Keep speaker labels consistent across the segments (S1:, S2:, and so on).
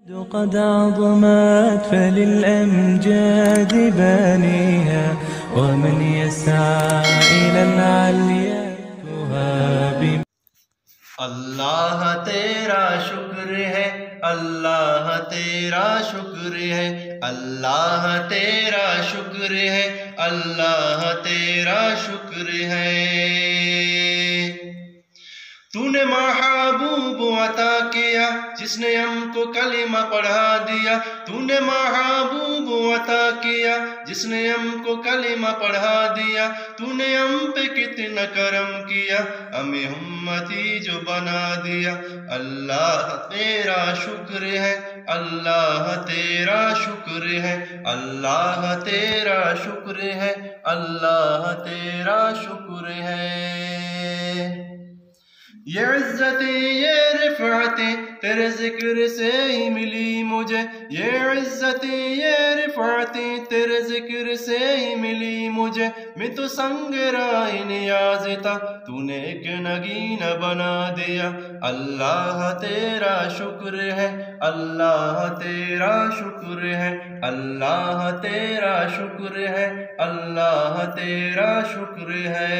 S1: قد عظمت فللأمجاد بانيها ومن يسعى إلى العليا يهاب.
S2: اللہ تیرا شکر ہے، اللہ تیرا شکر ہے، اللہ تیرا شکر ہے، اللہ تیرا شکر ہے. تو نے محبوب عطا کیا جس نے ہم کو کلمہ پڑھا دیا. تو نے محبوب عطا کیا جس نے ہم کو کلمہ پڑھا دیا. تو نے ہم پہ کتنا کرم کیا، ہمیں امتی جو بنا دیا. اللہ تیرا شکر ہے، اللہ تیرا شکر ہے، اللہ تیرا شکر ہے، اللہ تیرا شکر ہے. یہ عزتیں یہ رفعتیں تیرے ذکر سے ہی ملی مجھے. یہ عزتیں یہ رفعتیں تیرے ذکر سے ہی ملی مجھے. میں تو سنگ راہ نیاز تھا، تو نے ایک نگینہ بنا دیا. اللہ تیرا شکر ہے، اللہ تیرا شکر ہے، اللہ تیرا شکر ہے، اللہ تیرا شکر ہے.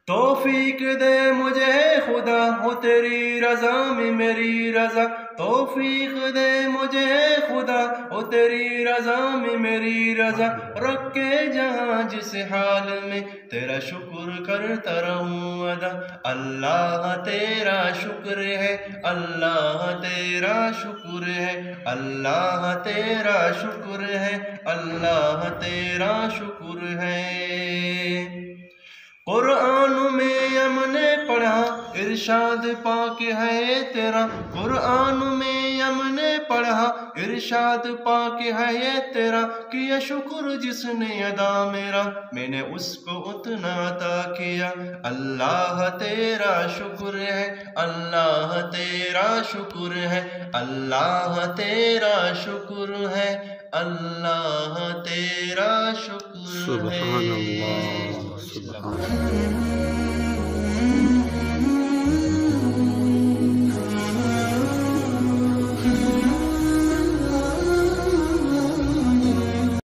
S2: توفیق دے مجھے خدا ہو تیری رضا میں میری رضا. توفیق دے مجھے خدا ہو تیری رضا میں میری رضا. رکھے جہاں جس حال میں تیرا شکر کرتا رہوں ادا. اللہ تیرا شکر ہے، اللہ تیرا شکر ہے، اللہ تیرا شکر ہے، اللہ تیرا شکر ہے. قرآن میں ہم نے پڑھا ارشاد پاک ہے تیرا. قرآن میں ہم نے پڑھا ارشاد پاک ہے تیرا. کیا شکر جس نے ادا میرا، میں نے اس کو اتنا عطا کیا. اللہ تیرا شکر ہے، اللہ تیرا شکر ہے، اللہ تیرا شکر ہے، اللہ تیرا شکر ہے.
S3: سبحان اللہ، سبحان اللہ.